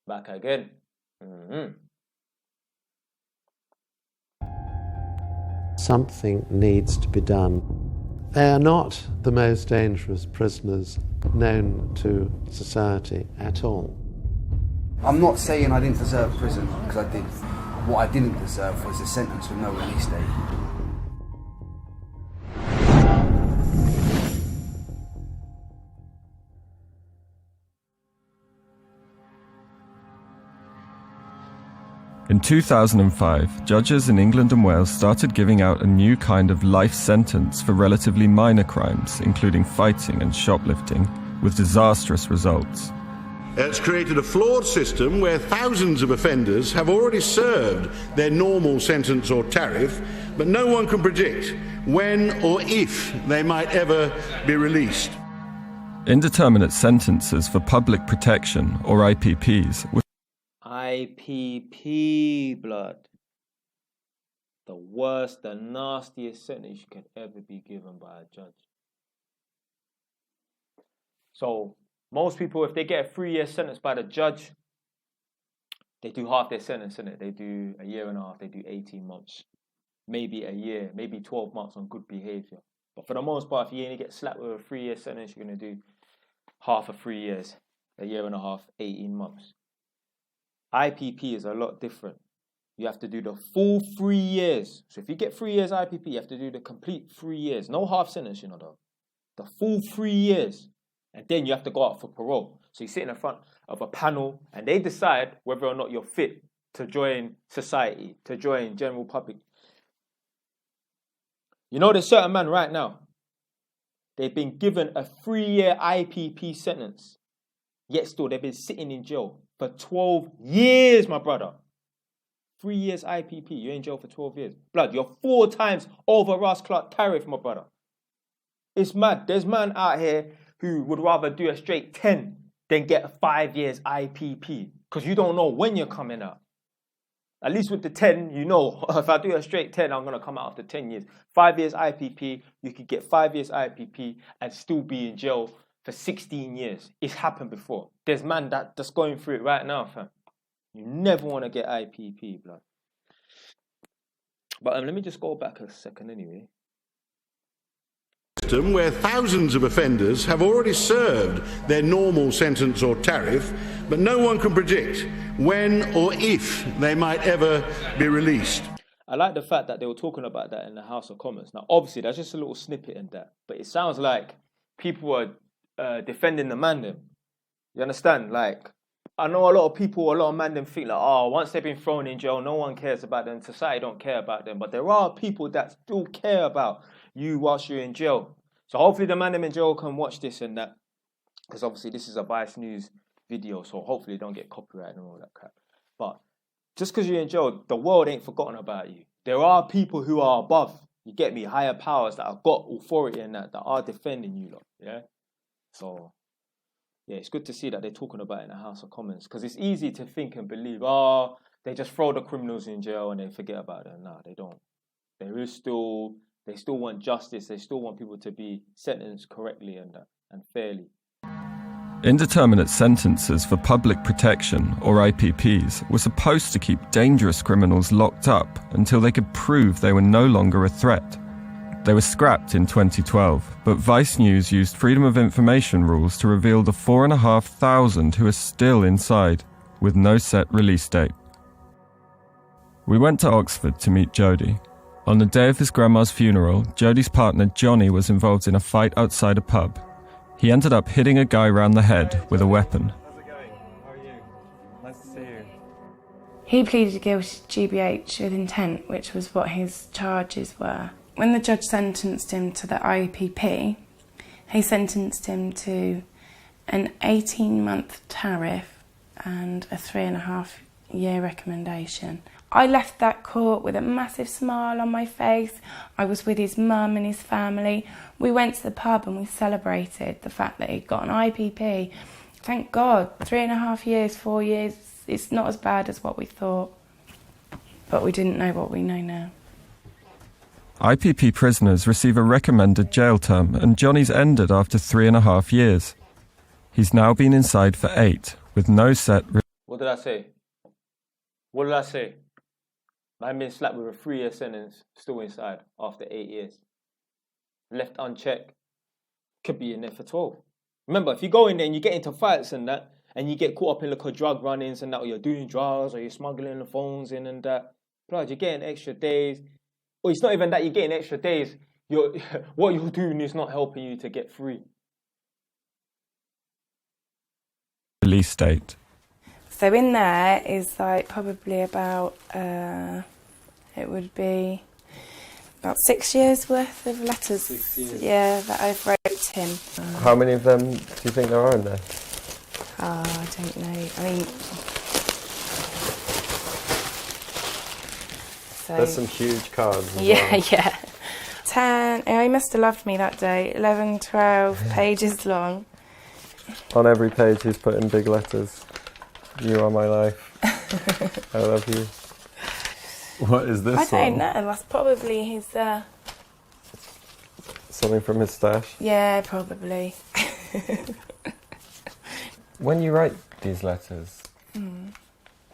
Back again. Something needs to be done. They are not the most dangerous prisoners known to society at all. I'm not saying I didn't deserve prison, because I did. What I didn't deserve was a sentence with no release date. In 2005, judges in England and Wales started giving out a new kind of life sentence for relatively minor crimes, including fighting and shoplifting, with disastrous results. It's created a flawed system where thousands of offenders have already served their normal sentence or tariff, but no one can predict when or if they might ever be released. Indeterminate sentences for public protection, or IPPs, were IPP, blood. The worst, the nastiest sentence you could ever be given by a judge. So, most people, if they get a 3-year sentence by the judge, they do half their sentence, innit? They do a year and a half, they do 18 months. Maybe a year, maybe 12 months on good behaviour. But for the most part, if you only get slapped with a 3-year sentence, you're going to do half of 3 years, a year and a half, 18 months. IPP is a lot different. You have to do the full 3 years. So if you get 3 years IPP, you have to do the complete 3 years. No half sentence, you know, though. The full 3 years. And then you have to go out for parole. So you sit in front of a panel and they decide whether or not you're fit to join society, to join general public. You know, there's certain man right now, they've been given a 3-year IPP sentence, yet still they've been sitting in jail for 12 years, my brother. 3 years IPP, you're in jail for 12 years. Blood, you're 4 times over Ross Clark tariff, my brother. It's mad. There's man out here who would rather do a straight 10 than get a 5 years IPP. Because you don't know when you're coming out. At least with the 10, you know, if I do a straight 10, I'm going to come out after 10 years. 5 years IPP, you could get 5 years IPP and still be in jail for 16 years. It's happened before. There's man that's going through it right now, fam. You never want to get IPP, blood. But let me just go back a second anyway. System where thousands of offenders have already served their normal sentence or tariff, but no one can predict when or if they might ever be released. I like the fact that they were talking about that in the House of Commons. Now, obviously, that's just a little snippet in that, but it sounds like people are defending the man them. You understand? Like, I know a lot of people, a lot of man them think like, oh, once they've been thrown in jail, no one cares about them. Society don't care about them. But there are people that still care about you whilst you're in jail. So hopefully the man them in jail can watch this and that. Because obviously this is a Vice News video. So hopefully don't get copyright and all that crap. But just because you're in jail, the world ain't forgotten about you. There are people who are above, you get me, higher powers that have got authority and that are defending you lot. Yeah? So, yeah, it's good to see that they're talking about it in the House of Commons. Because it's easy to think and believe, oh, they just throw the criminals in jail and they forget about them. No, they don't. There is still, they still want justice. They still want people to be sentenced correctly and fairly. Indeterminate sentences for public protection, or IPPs, were supposed to keep dangerous criminals locked up until they could prove they were no longer a threat. They were scrapped in 2012, but Vice News used Freedom of Information rules to reveal the 4,500 who are still inside, with no set release date. We went to Oxford to meet Jody. On the day of his grandma's funeral, Jody's partner Johnny was involved in a fight outside a pub. He ended up hitting a guy round the head with a weapon. How's it going? How are you? Nice to see you. He pleaded guilty to GBH with intent, which was what his charges were. When the judge sentenced him to the IPP, he sentenced him to an 18-month tariff and a 3.5-year recommendation. I left that court with a massive smile on my face. I was with his mum and his family. We went to the pub and we celebrated the fact that he'd got an IPP. Thank God, 3.5 years, 4 years, it's not as bad as what we thought. But we didn't know what we know now. IPP prisoners receive a recommended jail term, and Johnny's ended after 3.5 years. He's now been inside for 8, with no set... What did I say? What did I say? Man been slapped with a 3-year sentence, still inside after 8 years. Left unchecked, could be in there for 12. Remember, if you go in there and you get into fights and that, and you get caught up in like drug run-ins and that, or you're doing drugs, or you're smuggling the phones in and that, blood, you're getting extra days. Or it's not even that you're getting extra days. What you're doing is not helping you to get free. Release date. So in there is like probably about, it would be about 6 years worth of letters. 6 years. Yeah, that I've wrote him. How many of them do you think there are in there? I don't know. I mean, so There's some huge cards as yeah, well. yeah. 10. Oh, he must have loved me that day. 11, 12 pages long. On every page he's put in big letters. You are my life. I love you. What is this I don't one? know. That's probably his. Something from his stash? Yeah, probably. When you write these letters,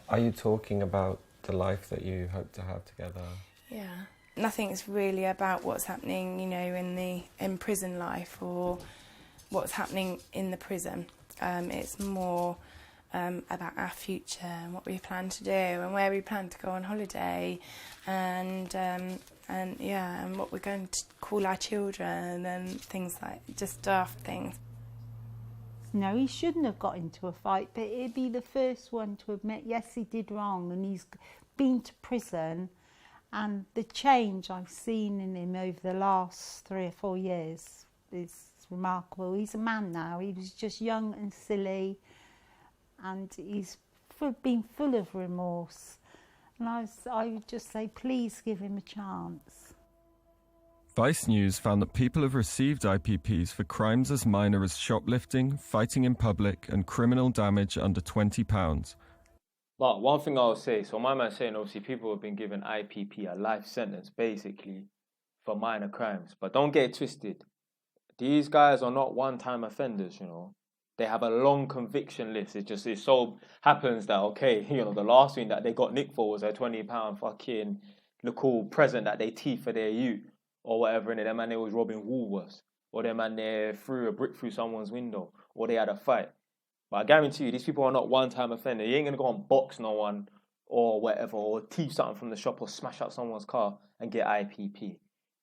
are you talking about the life that you hope to have together? Yeah. Nothing's really about what's happening, you know, in prison life or what's happening in the prison. It's more about our future and what we plan to do and where we plan to go on holiday and what we're going to call our children and things like just daft things. No, he shouldn't have got into a fight, but he'd be the first one to admit, yes, he did wrong, and he's been to prison, and the change I've seen in him over the last 3 or 4 years is remarkable. He's a man now. He was just young and silly, and he's been full of remorse. And I would just say, please give him a chance. Vice News found that people have received IPPs for crimes as minor as shoplifting, fighting in public, and criminal damage under £20. But one thing I'll say, so my man's saying obviously people have been given IPP, a life sentence basically, for minor crimes. But don't get it twisted. These guys are not one-time offenders, you know. They have a long conviction list. It so happens that, okay, you know, the last thing that they got nicked for was a £20 fucking little present that they teeth for their youth or whatever, and them man they was robbing Woolworths, or them man they threw a brick through someone's window, or they had a fight. But I guarantee you, these people are not one-time offenders. You ain't gonna go and box no one or whatever, or thief something from the shop, or smash up someone's car and get IPP.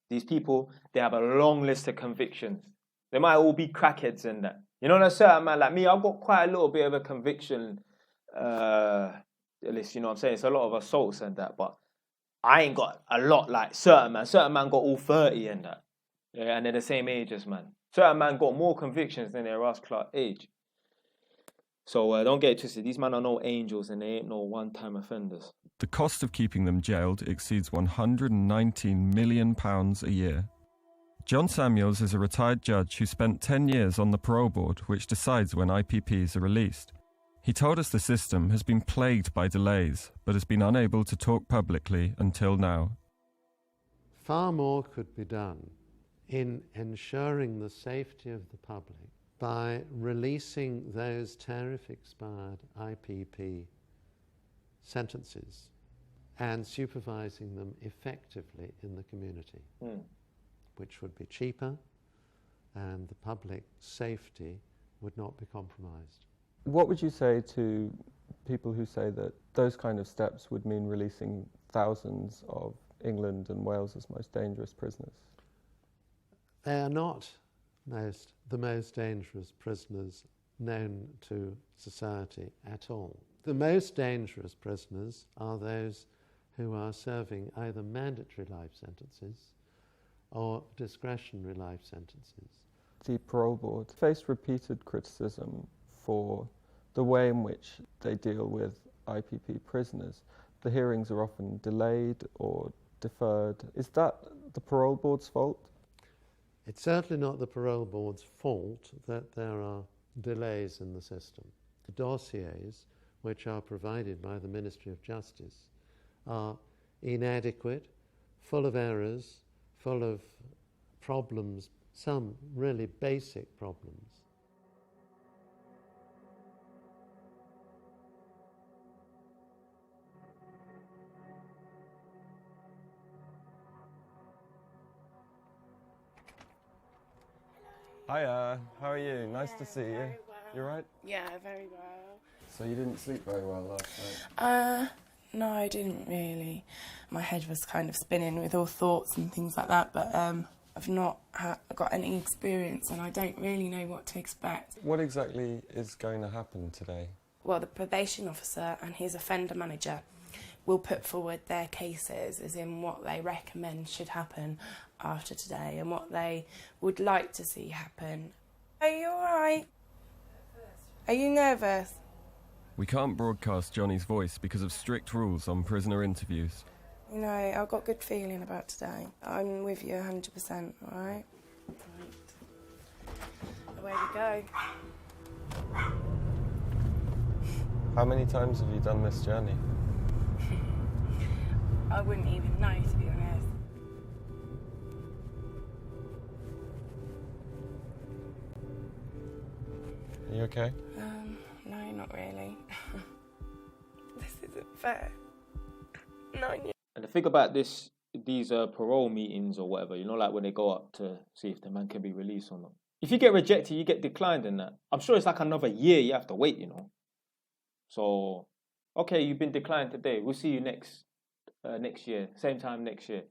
These people, they have a long list of convictions. They might all be crackheads in that. You know, a certain man like me, I've got quite a little bit of a conviction list, you know what I'm saying? It's a lot of assaults and that, but I ain't got a lot like certain man. Certain man got all 30 and that. Yeah, and they're the same age as man. Certain man got more convictions than their Ross Clark age. So don't get it twisted. These men are no angels and they ain't no one-time offenders. The cost of keeping them jailed exceeds £119 million a year. John Samuels is a retired judge who spent 10 years on the parole board, which decides when IPPs are released. He told us the system has been plagued by delays, but has been unable to talk publicly until now. Far more could be done in ensuring the safety of the public by releasing those tariff-expired IPP sentences and supervising them effectively in the community, which would be cheaper and the public safety would not be compromised. What would you say to people who say that those kind of steps would mean releasing thousands of England and Wales's most dangerous prisoners? They are not the most dangerous prisoners known to society at all. The most dangerous prisoners are those who are serving either mandatory life sentences or discretionary life sentences. The parole board faced repeated criticism for the way in which they deal with IPP prisoners. The hearings are often delayed or deferred. Is that the parole board's fault? It's certainly not the parole board's fault that there are delays in the system. The dossiers, which are provided by the Ministry of Justice, are inadequate, full of errors, full of problems, some really basic problems. Hiya, how are you? Nice to see you. Very well. You alright? Yeah, very well. So you didn't sleep very well last night? No, I didn't really. My head was kind of spinning with all thoughts and things like that, but I've not got any experience and I don't really know what to expect. What exactly is going to happen today? Well, the probation officer and his offender manager will put forward their cases, as in what they recommend should happen after today and what they would like to see happen. Are you alright? Are you nervous? We can't broadcast Johnny's voice because of strict rules on prisoner interviews. You know, I've got a good feeling about today. I'm with you 100%, alright? Away we go. How many times have you done this journey? I wouldn't even know, to be honest. Are you okay? No, not really. This isn't fair. No, And the thing about these parole meetings or whatever, you know, like when they go up to see if the man can be released or not. If you get rejected, you get declined in that. I'm sure it's like another year you have to wait, you know. So, okay, you've been declined today. We'll see you next year, same time next year.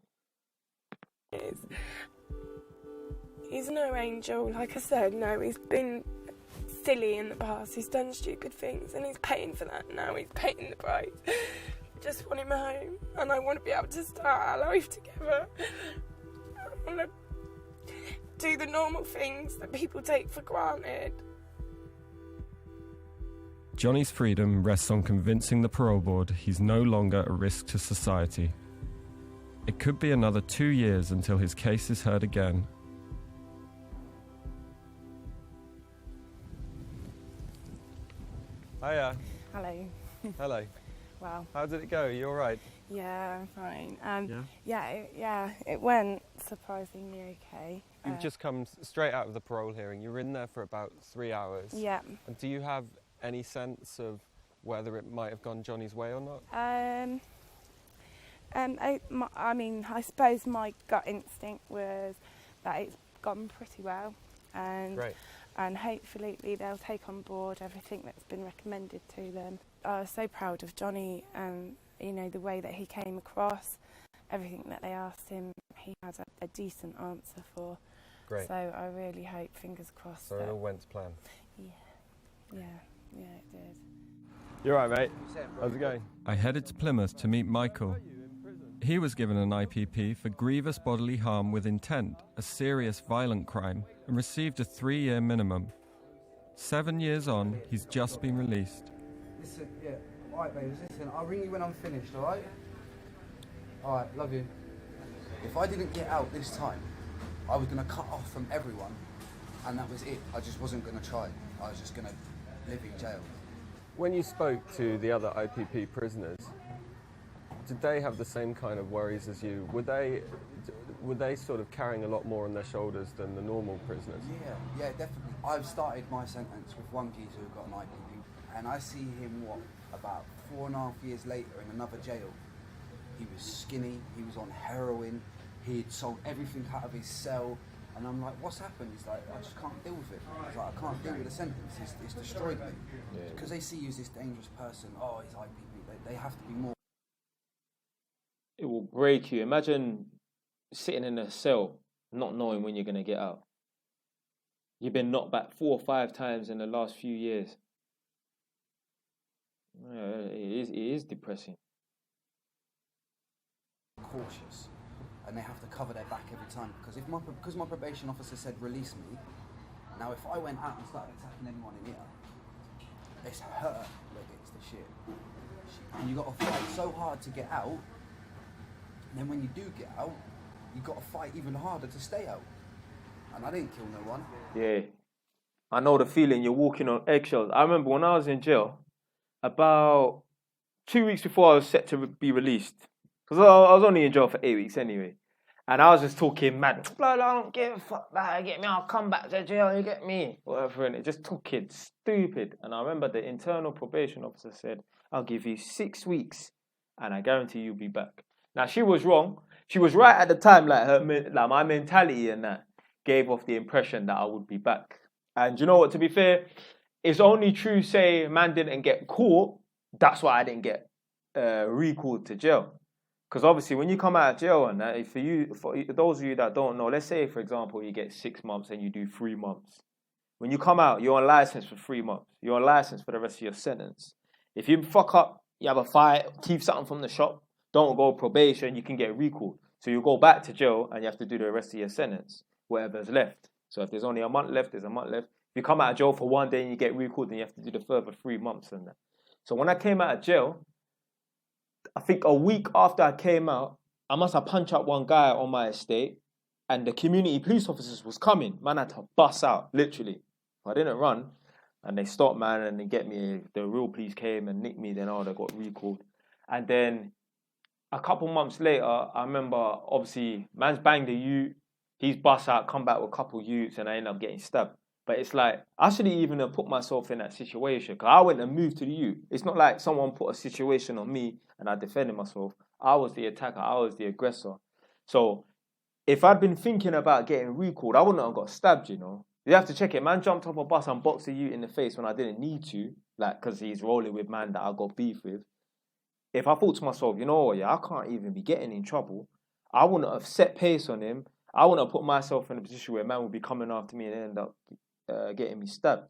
He's no angel, like I said. No, he's been silly in the past. He's done stupid things and he's paying for that now. He's paying the price. I just want him home and I want to be able to start our life together. I want to do the normal things that people take for granted. Johnny's freedom rests on convincing the parole board he's no longer a risk to society. It could be another 2 years until his case is heard again. Hiya. Hello. Hello. Wow. How did it go? You all right? Yeah, I'm fine. Yeah, it went surprisingly okay. You've just come straight out of the parole hearing. You were in there for about 3 hours. Yeah. And do you have any sense of whether it might have gone Johnny's way or not? I suppose my gut instinct was that it's gone pretty well, and Great. And hopefully they'll take on board everything that's been recommended to them. I was so proud of Johnny and, you know, the way that he came across, everything that they asked him, he had a decent answer for. Great. So I really hope, fingers crossed. So it all went to plan? Yeah, it did. You all right, mate? How's it going? I headed to Plymouth to meet Michael. He was given an IPP for grievous bodily harm with intent, a serious violent crime, and received a 3-year minimum. 7 years on, he's just been released. Listen, yeah, alright babes, listen, I'll ring you when I'm finished, alright? Alright, love you. If I didn't get out this time, I was going to cut off from everyone, and that was it. I just wasn't going to try. I was just going to live in jail. When you spoke to the other IPP prisoners, did they have the same kind of worries as you? Were they sort of carrying a lot more on their shoulders than the normal prisoners? Yeah, definitely. I've started my sentence with one geezer who got an IPP, and I see him, about 4.5 years later in another jail. He was skinny, he was on heroin, he'd sold everything out of his cell, and I'm like, what's happened? He's like, I just can't deal with it. He's like, I can't deal with the sentence, it's destroyed me. Because they see you as this dangerous person, oh, he's IPP, they have to be more. It will break you. Imagine sitting in a cell, not knowing when you're going to get out. You've been knocked back 4 or 5 times in the last few years. Yeah, it is depressing. Cautious, and they have to cover their back every time, because my probation officer said release me. Now if I went out and started attacking anyone in here, it's her that gets the shit. And you got to fight so hard to get out, and then when you do get out, you got to fight even harder to stay out. And I didn't kill no one. Yeah, I know the feeling. You're walking on eggshells. I remember when I was in jail, about 2 weeks before I was set to be released, because I was only in jail for 8 weeks anyway, and I was just talking mad. I don't give a fuck that, get me, I'll come back to jail, you get me, whatever, and it just talking stupid. And I remember the internal probation officer said, I'll give you 6 weeks, and I guarantee you'll be back. Now, she was wrong. She was right at the time, like my mentality and that. gave off the impression that I would be back. And you know what, to be fair, it's only true, say, man didn't get caught, that's why I didn't get recalled to jail. Because obviously, when you come out of jail and that, for those of you that don't know, let's say, for example, you get 6 months and you do 3 months. When you come out, you're on license for 3 months. You're on license for the rest of your sentence. If you fuck up, you have a fight, thief something from the shop, don't go probation, you can get recalled. So you go back to jail and you have to do the rest of your sentence, whatever's left. So if there's only a month left, there's a month left. If you come out of jail for 1 day and you get recalled, then you have to do the further 3 months and that. So when I came out of jail, I think a week after I came out, I must have punched up one guy on my estate, and the community police officers was coming. Man, I had to bust out, literally. I didn't run, and they stopped, man, and they get me. The real police came and nicked me. Then they got recalled. And then a couple months later, I remember, obviously, man's banged a ute. He's bust out, come back with a couple utes, and I end up getting stabbed. But it's like, I shouldn't even have put myself in that situation, because I went and moved to the ute. It's not like someone put a situation on me and I defended myself. I was the attacker. I was the aggressor. So if I'd been thinking about getting recalled, I wouldn't have got stabbed, you know. You have to check it. Man jumped off a bus and boxed a ute in the face when I didn't need to, like, because he's rolling with man that I got beef with. If I thought to myself, you know what, yeah, I can't even be getting in trouble, I wouldn't have set pace on him. I wouldn't have put myself in a position where man would be coming after me and end up getting me stabbed.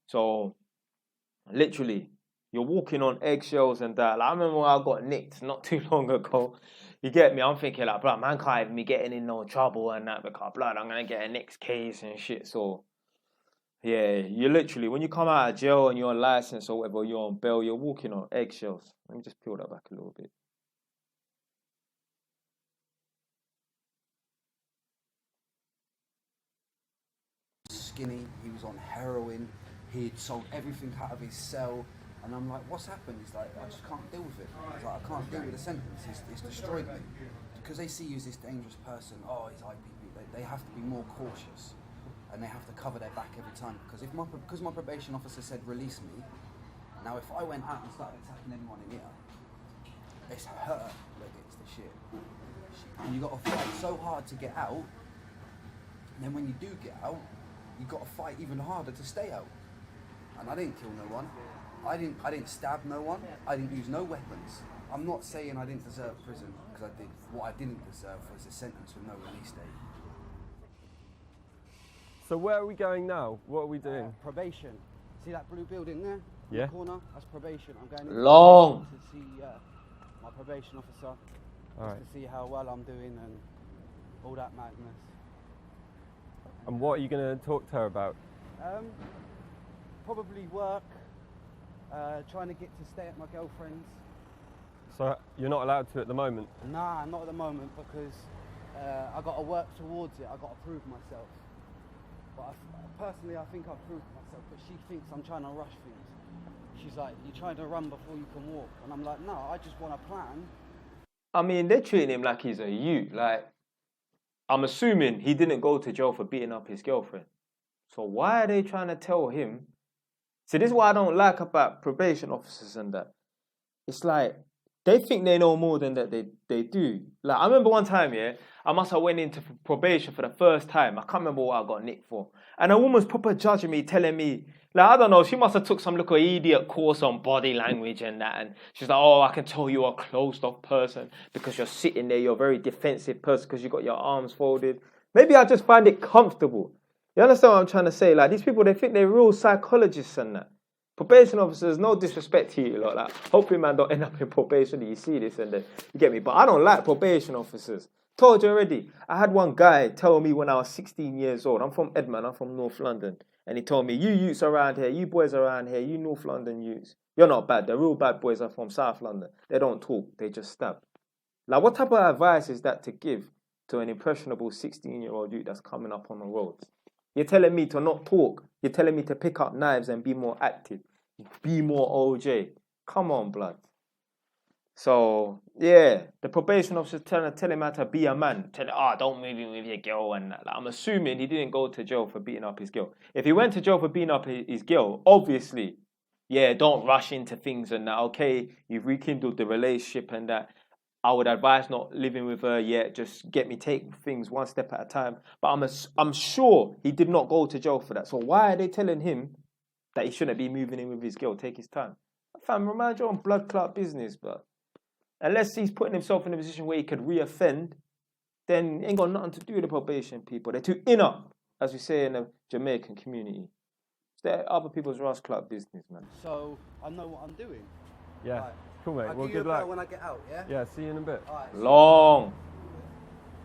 So, literally, you're walking on eggshells and that. Like, I remember when I got nicked not too long ago. You get me? I'm thinking like, blood, man can't even be getting in no trouble and that, because blood, I'm gonna get a next case and shit. So, yeah, you literally, when you come out of jail and you're on license or whatever, you're on bail, you're walking on eggshells. Let me just peel that back a little bit. Skinny, he was on heroin, he'd sold everything out of his cell, and I'm like, what's happened? He's like, I just can't deal with it. He's like, I can't deal with the sentence, it's destroyed me. Because they see you as this dangerous person, oh, he's IPP, they have to be more cautious, and they have to cover their back every time, because my probation officer said release me. Now if I went out and started attacking anyone in here, it's her that gets the shit. And you got to fight so hard to get out, and then when you do get out, you got to fight even harder to stay out. And I didn't kill no one. I didn't stab no one. I didn't use no weapons. I'm not saying I didn't deserve prison, because I did. What I didn't deserve was a sentence with no release date. So where are we going now? What are we doing? Probation. See that blue building there? Yeah. In the corner? That's probation. I'm going Long. to see my probation officer. All right. To see how well I'm doing and all that madness. And what are you going to talk to her about? Probably work, trying to get to stay at my girlfriend's. So you're not allowed to at the moment? Nah, not at the moment, because I got to work towards it. I got to prove myself. But personally, I think I've proved myself, but she thinks I'm trying to rush things. She's like, you're trying to run before you can walk. And I'm like, no, I just want a plan. I mean, they're treating him like he's a youth. Like, I'm assuming he didn't go to jail for beating up his girlfriend. So why are they trying to tell him? See, this is what I don't like about probation officers and that. It's like, they think they know more than that they do. Like, I remember one time, yeah, I must have went into probation for the first time. I can't remember what I got nicked for. And a woman's proper judging me, telling me, like, I don't know, she must have took some little idiot course on body language and that. And she's like, oh, I can tell you're a closed-off person because you're sitting there, you're a very defensive person because you got your arms folded. Maybe I just find it comfortable. You understand what I'm trying to say? Like, these people, they think they're real psychologists and that. Probation officers, no disrespect to you, like, hopefully, man, don't end up in probation and you see this and then you get me. But I don't like probation officers. Told you already. I had one guy tell me when I was 16 years old. I'm from Edmonton, I'm from North London. And he told me, you youths around here, you boys around here, you North London youths, you're not bad. The real bad boys are from South London. They don't talk, they just stab. Like, what type of advice is that to give to an impressionable 16-year-old youth that's coming up on the roads? You're telling me to not talk. You're telling me to pick up knives and be more active. Be more OJ. Come on, blood. So, yeah, the probation officer tell him how to be a man. Tell him, don't move in with your girl and that. Like, I'm assuming he didn't go to jail for beating up his girl. If he went to jail for beating up his girl, obviously, yeah, don't rush into things and that. Okay, you've rekindled the relationship and that. I would advise not living with her yet. Just take things one step at a time. But I'm sure he did not go to jail for that. So why are they telling him that he shouldn't be moving in with his girl? Take his time. Fam, remind your own blood clot business, but unless he's putting himself in a position where he could reoffend, then ain't got nothing to do with the probation people. They're too inner, as we say in the Jamaican community. It's their other people's Ross Club business, man. So I know what I'm doing. Yeah. Right. Cool, mate. I'll Well, give you good a bell luck. when I get out, yeah? Yeah, see you in a bit. All right. Long.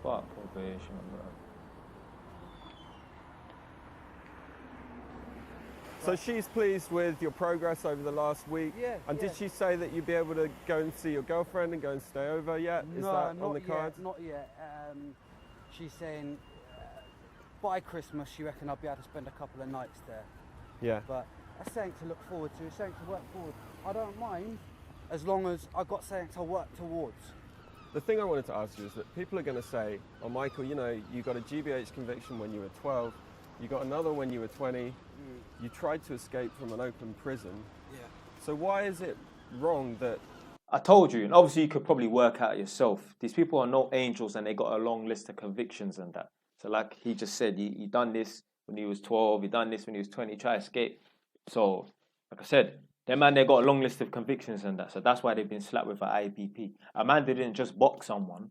Fuck probation, bro. So she's pleased with your progress over the last week. Yeah. And yeah. did she say that you'd be able to go and see your girlfriend and go and stay over yet? Is No, that not on the cards? Yet, not yet. She's saying by Christmas she reckon I'll be able to spend a couple of nights there. Yeah. But that's something to look forward to, something to work forward. I don't mind as long as I've got something to work towards. The thing I wanted to ask you is that people are going to say, oh, Michael, you know, you got a GBH conviction when you were 12, you got another when you were 20, you tried to escape from an open prison. Yeah. So why is it wrong that... I told you, and obviously you could probably work out yourself. These people are no angels and they got a long list of convictions and that. So like he just said, he done this when he was 12, he done this when he was 20, try to escape. So, like I said, them man, they got a long list of convictions and that. So that's why they've been slapped with an IPP. A man didn't just box someone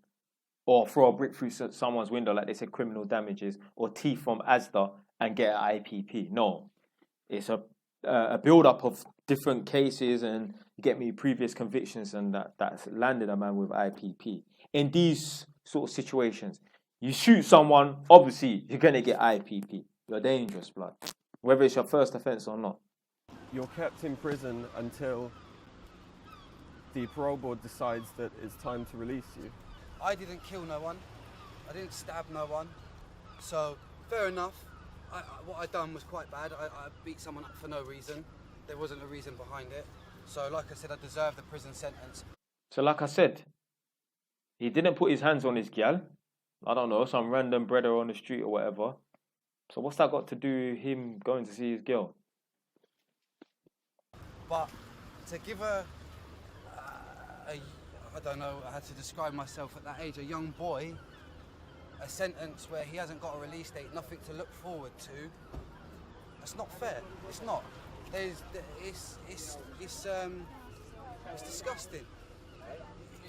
or throw a brick through someone's window, like they said, criminal damages, or thief from Asda and get an IPP. No. It's a build-up of different cases and, previous convictions and that's landed a man with IPP. In these sort of situations, you shoot someone, obviously, you're going to get IPP. You're dangerous, blood. Whether it's your first offence or not. You're kept in prison until the parole board decides that it's time to release you. I didn't kill no one. I didn't stab no one. So, fair enough. What I done was quite bad. I beat someone up for no reason. There wasn't a reason behind it. So, like I said, I deserve the prison sentence. So, like I said, he didn't put his hands on his gal. I don't know, some random brother on the street or whatever. So, what's that got to do with him going to see his girl? But to give her, I don't know how to describe myself at that age, a young boy, a sentence where he hasn't got a release date, nothing to look forward to, that's not fair. It's not. It's disgusting.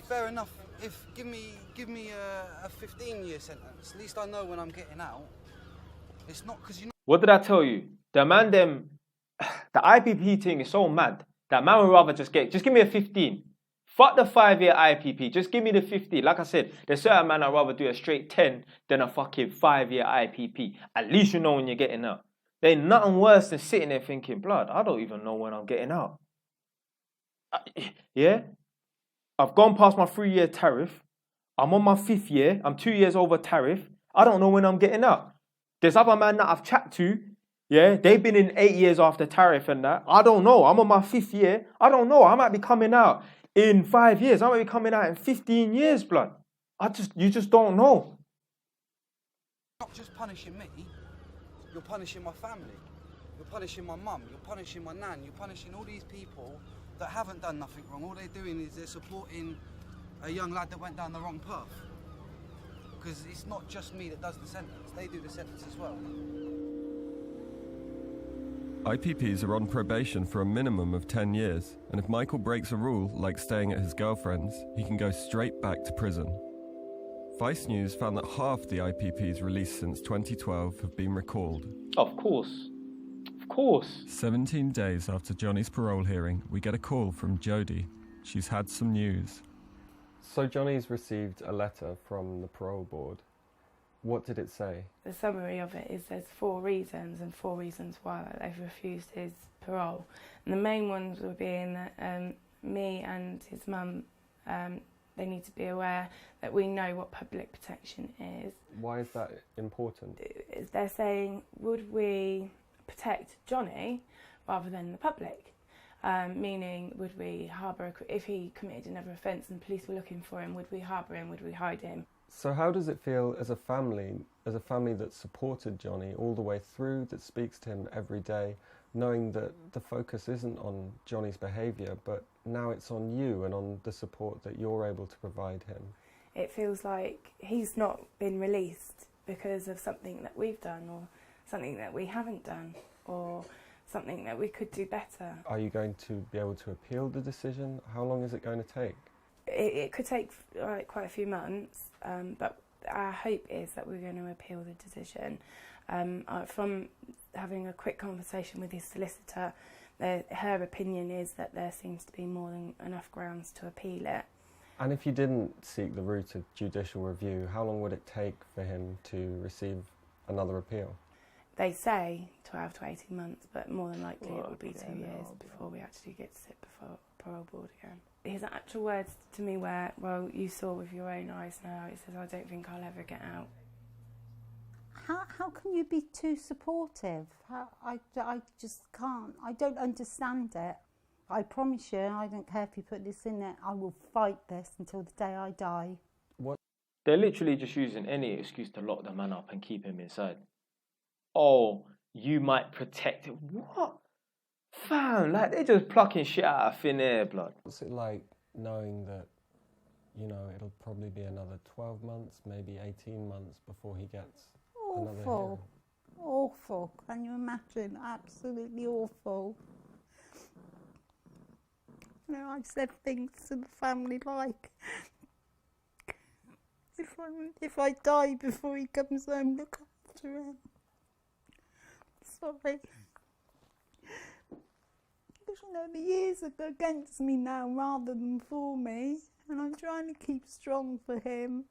Fair enough. Give me a 15-year sentence. At least I know when I'm getting out. It's not because you know. What did I tell you? The man, the IPP thing is so mad that man would rather just give me a 15. Fuck the 5-year IPP. Just give me the 50. Like I said, there's certain man I'd rather do a straight 10 than a fucking 5-year IPP. At least you know when you're getting out. There ain't nothing worse than sitting there thinking, blood, I don't even know when I'm getting out. Yeah? I've gone past my 3-year tariff. I'm on my 5th year. I'm 2 years over tariff. I don't know when I'm getting out. There's other man that I've chatted to. Yeah, they've been in 8 years after tariff and that. I don't know. I'm on my 5th year. I don't know. I might be coming out in 5 years. I might be coming out in 15 years, blood. You just don't know. You're not just punishing me. You're punishing my family. You're punishing my mum. You're punishing my nan. You're punishing all these people that haven't done nothing wrong. All they're doing is they're supporting a young lad that went down the wrong path. Because it's not just me that does the sentence. They do the sentence as well. IPPs are on probation for a minimum of 10 years, and if Michael breaks a rule, like staying at his girlfriend's, he can go straight back to prison. Vice News found that half the IPPs released since 2012 have been recalled. Of course. Of course. 17 days after Johnny's parole hearing, we get a call from Jodie. She's had some news. So Johnny's received a letter from the parole board. What did it say? The summary of it is there's 4 reasons and 4 reasons why they've refused his parole. And the main ones were being that me and his mum, they need to be aware that we know what public protection is. Why is that important? They're saying, would we protect Johnny rather than the public? Meaning, would we harbour, if he committed another offence and police were looking for him, would we harbour him, would we hide him? So how does it feel as a family that supported Johnny all the way through, that speaks to him every day, knowing that the focus isn't on Johnny's behaviour, but now it's on you and on the support that you're able to provide him? It feels like he's not been released because of something that we've done or something that we haven't done or something that we could do better. Are you going to be able to appeal the decision? How long is it going to take? It could take quite a few months, but our hope is that we're going to appeal the decision. From having a quick conversation with his solicitor, her opinion is that there seems to be more than enough grounds to appeal it. And if you didn't seek the route of judicial review, how long would it take for him to receive another appeal? They say 12 to 18 months, but more than likely it would be 2 years before we actually get to sit before parole board again. His actual words to me were, well, you saw with your own eyes now. He says, I don't think I'll ever get out. How can you be too supportive? I just can't. I don't understand it. I promise you, I don't care if you put this in it, I will fight this until the day I die. What? They're literally just using any excuse to lock the man up and keep him inside. Oh, you might protect it. What? Fam, like, they're just plucking shit out of thin air, blood. What's it like knowing that, you know, it'll probably be another 12 months, maybe 18 months before he gets another hearing? Awful. Awful. Can you imagine? Absolutely awful. You know, I've said things to the family like, if I die before he comes home, look after him. Sorry. Because, you know, the years are against me now rather than for me, and I'm trying to keep strong for him.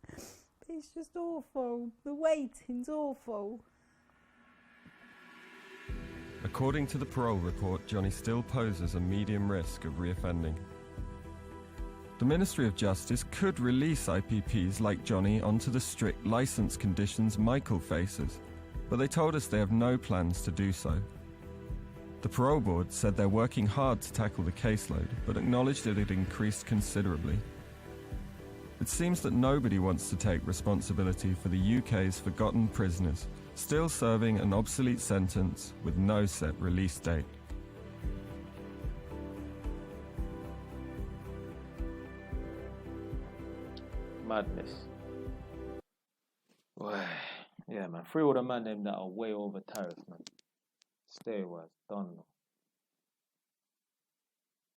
But it's just awful. The waiting's awful. According to the parole report, Johnny still poses a medium risk of reoffending. The Ministry of Justice could release IPPs like Johnny onto the strict licence conditions Michael faces, but they told us they have no plans to do so. The parole board said they're working hard to tackle the caseload, but acknowledged it had increased considerably. It seems that nobody wants to take responsibility for the UK's forgotten prisoners, still serving an obsolete sentence with no set release date. Madness. Yeah, man. Free all the man them that are way over tariff, man. Stay was done.